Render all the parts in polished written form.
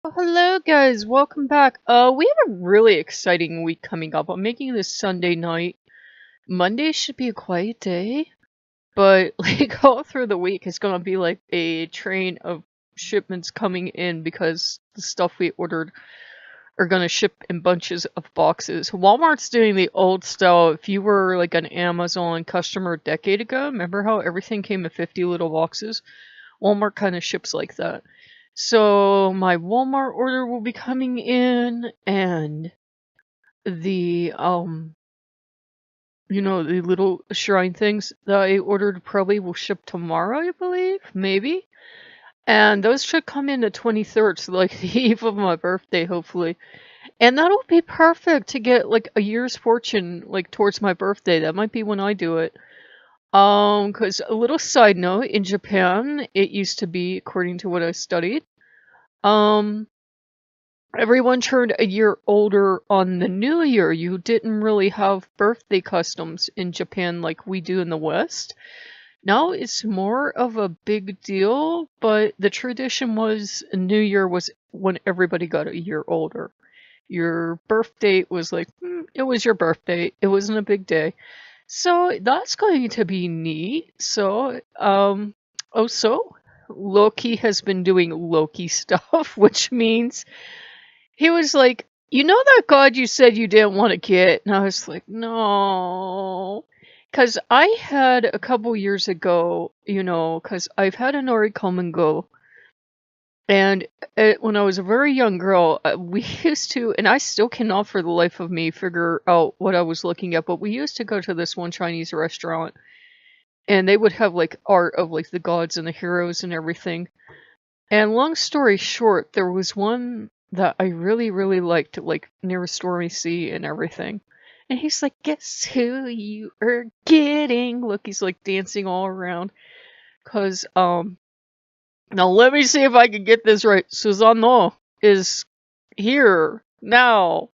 Oh, hello guys, welcome back. We have a really exciting week coming up. I'm making this Sunday night. Monday should be a quiet day, but like all through the week it's gonna be like a train of shipments coming in because the stuff we ordered are gonna ship in bunches of boxes. Walmart's doing the old style. If you were like an Amazon customer a decade ago, remember how everything came in 50 little boxes? Walmart kind of ships like that. So my Walmart order will be coming in, and the the little shrine things that I ordered probably will ship tomorrow, I believe, maybe. And those should come in the 23rd, so like the eve of my birthday, hopefully. And that'll be perfect to get like a year's fortune like towards my birthday. That might be when I do it. Because a little side note, in Japan, it used to be, according to what I studied, um, everyone turned a year older on the new year. You didn't really have birthday customs in Japan like we do in the West. Now it's more of a big deal, but the tradition was New Year was when everybody got a year older. Your birth date was like, it was your birthday. It wasn't a big day. So that's going to be neat. So, Loki has been doing Loki stuff, which means he was like, you know that god you said you didn't want to get? And I was like, no. Because I had a couple years ago, because I've had an Ori come and go. And when I was a very young girl, we used to, and I still cannot for the life of me figure out what I was looking at, but we used to go to this one Chinese restaurant, and they would have like art of like the gods and the heroes and everything. And long story short, there was one that I really, really liked, like near a Stormy Sea and everything. And he's like, guess who you are getting? Look, he's like dancing all around. Now let me see if I can get this right. Susanoo is here now.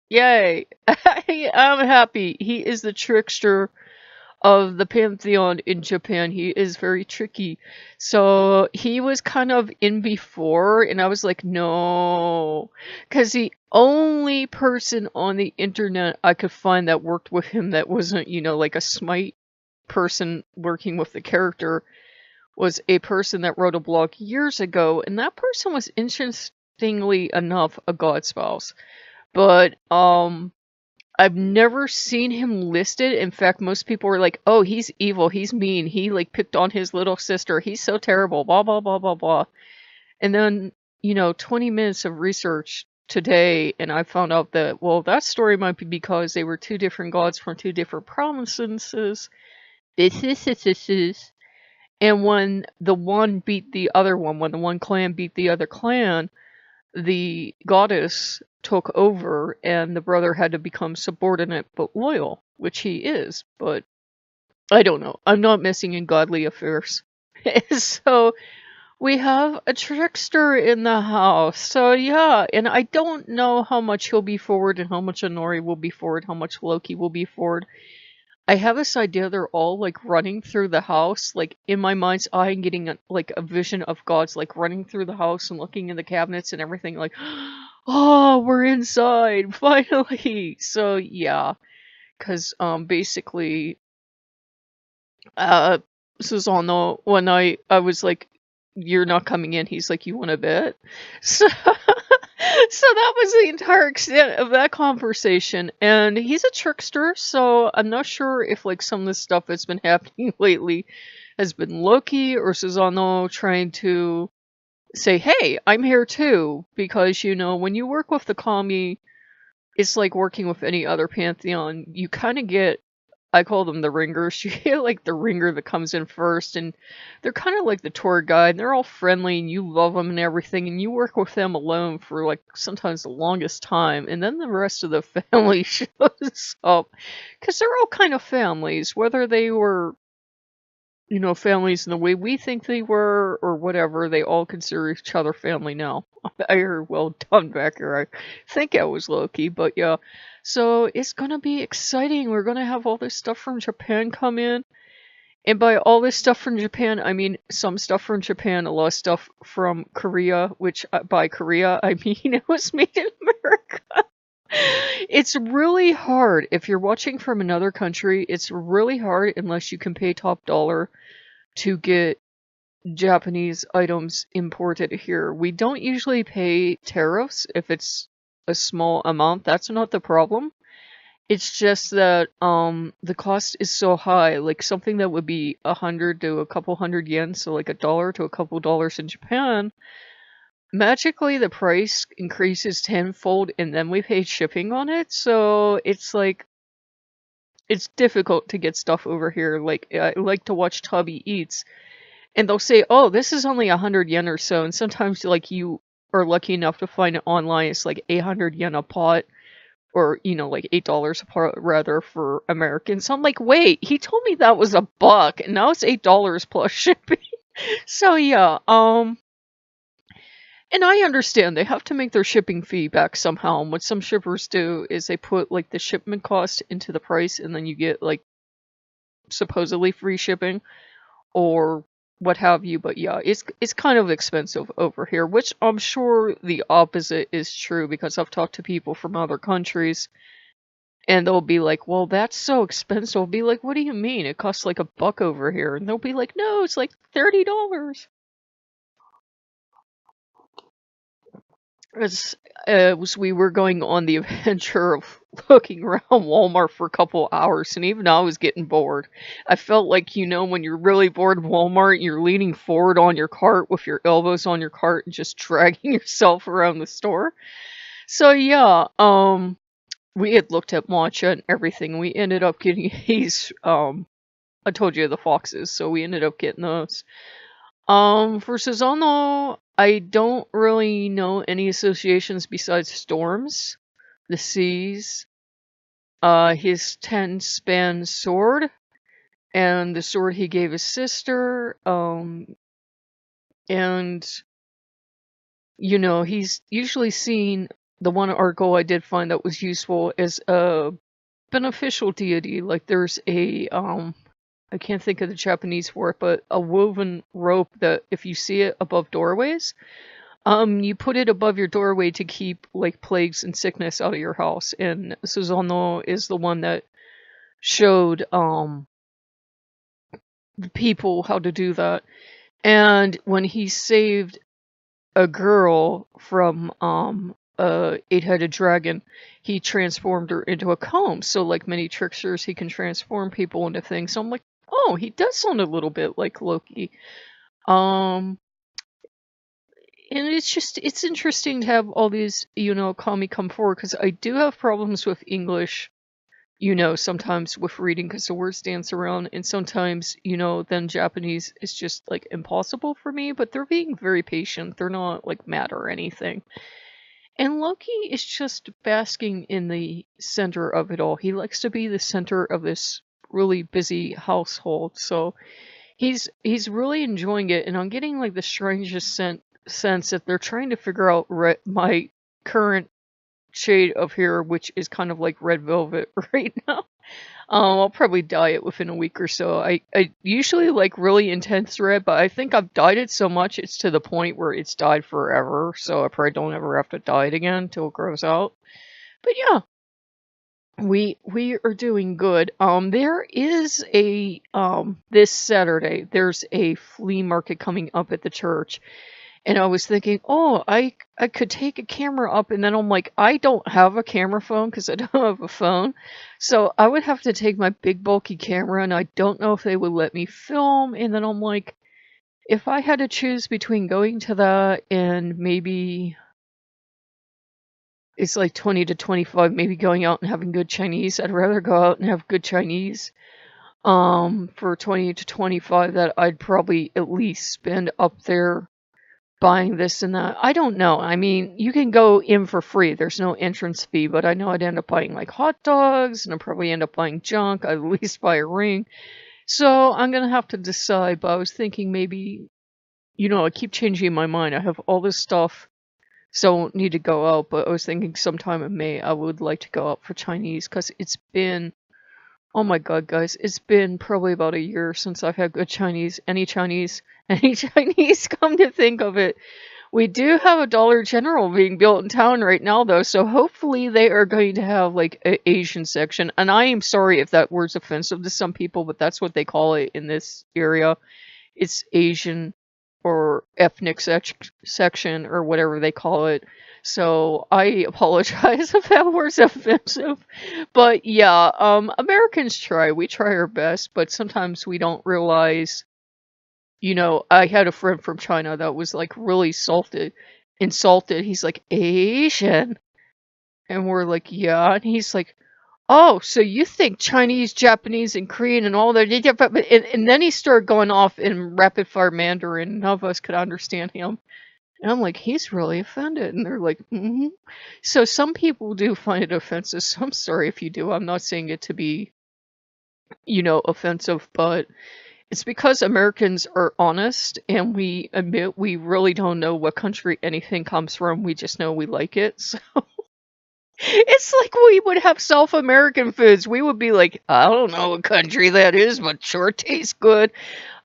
Yay. I'm happy. He is the trickster of the pantheon in Japan. He is very tricky. So he was kind of in before, and I was like, no. Because the only person on the internet I could find that worked with him that wasn't, like a Smite person working with the character was a person that wrote a blog years ago, and that person was interestingly enough a god spouse. But I've never seen him listed. In fact, most people were like, oh, he's evil, he's mean, he like picked on his little sister, he's so terrible, blah blah blah blah blah. And then, 20 minutes of research today, and I found out that, well, that story might be because they were two different gods from two different provinces. And when the one beat the other one, when the one clan beat the other clan, the goddess took over and the brother had to become subordinate but loyal, which he is, but I don't know. I'm not messing in godly affairs. So we have a trickster in the house. So yeah, and I don't know how much he'll be forward and how much Honori will be forward, how much Loki will be forward. I have this idea they're all like running through the house, like in my mind's eye, I'm getting like a vision of gods like running through the house and looking in the cabinets and everything, like, oh, we're inside finally. So yeah, because basically, uh, Susanoo, one night I was like, "You're not coming in." He's like, "You want to bet?" So. So that was the entire extent of that conversation, and he's a trickster, so I'm not sure if like some of the stuff that's been happening lately has been Loki or Susanoo trying to say, hey, I'm here too, because when you work with the kami, it's like working with any other pantheon. You kind of get, I call them the ringers. You get like the ringer that comes in first, and they're kind of like the tour guide. And they're all friendly, and you love them and everything, and you work with them alone for like sometimes the longest time, and then the rest of the family shows up because they're all kind of families, whether they were families in the way we think they were or whatever. They all consider each other family now. I heard well done back here. I think I was Loki, but yeah. So it's gonna be exciting. We're gonna have all this stuff from Japan come in. And by all this stuff from Japan, I mean some stuff from Japan, a lot of stuff from Korea, which by Korea, I mean it was made in America. It's really hard. If you're watching from another country, it's really hard unless you can pay top dollar to get Japanese items imported here. We don't usually pay tariffs if it's a small amount. That's not the problem. It's just that the cost is so high. Like something that would be 100 to a couple hundred yen, so like $1 to a couple dollars in Japan, magically the price increases tenfold and then we pay shipping on it. So it's like it's difficult to get stuff over here. Like I like to watch Tubby Eats and they'll say, "Oh, this is only 100 yen or so." And sometimes like you are lucky enough to find it online, it's like 800 yen a pot. Or, you know, like $8 a part rather for Americans. So I'm like, wait, he told me that was $1, and now it's $8 plus shipping. So yeah, and I understand they have to make their shipping fee back somehow. And what some shippers do is they put like the shipment cost into the price, and then you get like supposedly free shipping or what have you. But yeah, it's kind of expensive over here, which I'm sure the opposite is true because I've talked to people from other countries. And they'll be like, well, that's so expensive. I'll be like, what do you mean? It costs like $1 over here. And they'll be like, no, it's like $30. As we were going on the adventure of looking around Walmart for a couple hours, and even I was getting bored. I felt like, you know, when you're really bored in Walmart, you're leaning forward on your cart with your elbows on your cart and just dragging yourself around the store. So yeah, we had looked at matcha and everything. We ended up getting these, I told you the foxes, so we ended up getting those. For Susanoo, I don't really know any associations besides storms, the seas, his 10-span sword, and the sword he gave his sister, and, you know, he's usually seen, the one article I did find that was useful is a beneficial deity. Like there's a I can't think of the Japanese word, but a woven rope that if you see it above doorways, you put it above your doorway to keep like plagues and sickness out of your house. And Susanoo is the one that showed the people how to do that. And when he saved a girl from a 8-headed dragon, he transformed her into a comb. So like many tricksters, he can transform people into things. So I'm like, oh, he does sound a little bit like Loki. And it's interesting to have all these, you know, kami come forward, because I do have problems with English, you know, sometimes with reading because the words dance around, and sometimes, you know, then Japanese is just like impossible for me, but they're being very patient. They're not like mad or anything. And Loki is just basking in the center of it all. He likes to be the center of this really busy household, so he's really enjoying it. And I'm getting like the strangest sense that they're trying to figure out my current shade of hair, which is kind of like red velvet right now. I'll probably dye it within a week or so. I usually like really intense red, but I think I've dyed it so much it's to the point where it's dyed forever, so I probably don't ever have to dye it again until it grows out. But yeah, we are doing good. There is a this Saturday there's a flea market coming up at the church. And I was thinking, oh, I could take a camera up, and then I'm like, I don't have a camera phone because I don't have a phone. So I would have to take my big bulky camera, and I don't know if they would let me film. And then I'm like, if I had to choose between going to that and maybe it's like 20 to 25, maybe going out and having good Chinese, I'd rather go out and have good Chinese. For 20 to 25 that I'd probably at least spend up there buying this and that. I don't know. I mean, you can go in for free. There's no entrance fee, but I know I'd end up buying like hot dogs, and I'd probably end up buying junk. I'd at least buy a ring. So I'm going to have to decide, but I was thinking maybe, you know, I keep changing my mind. I have all this stuff, so I won't need to go out, but I was thinking sometime in May I would like to go out for Chinese, because it's been Oh my god, guys, it's been probably about a year since I've had good Chinese, any Chinese, come to think of it. We do have a Dollar General being built in town right now, though, so hopefully they are going to have, like, an Asian section. And I am sorry if that word's offensive to some people, but that's what they call it in this area. It's Asian or ethnic section or whatever they call it. So I apologize if that word's offensive. But yeah, Americans try. We try our best, but sometimes we don't realize. I had a friend from China that was like really insulted. He's like, Asian. And we're like, yeah. And he's like, oh, so you think Chinese, Japanese, and Korean and all that. And then he started going off in rapid fire Mandarin. None of us could understand him. And I'm like, he's really offended. And they're like, mm-hmm. So some people do find it offensive. So I'm sorry if you do. I'm not saying it to be, offensive, but it's because Americans are honest and we admit we really don't know what country anything comes from. We just know we like it. So it's like we would have South American foods. We would be like, I don't know what country that is, but sure tastes good.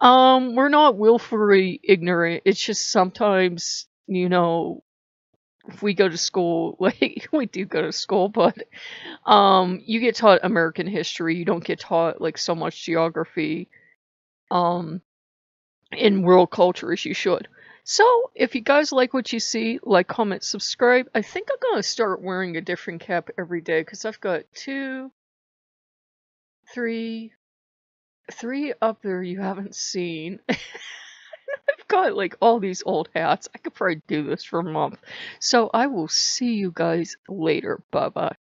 We're not willfully ignorant. It's just sometimes, if we go to school, like we do go to school, but you get taught American history. You don't get taught like so much geography in world culture as you should. So, if you guys like what you see, like, comment, subscribe. I think I'm gonna start wearing a different cap every day because I've got three up there you haven't seen. I've got like all these old hats. I could probably do this for a month. So I will see you guys later. Bye bye.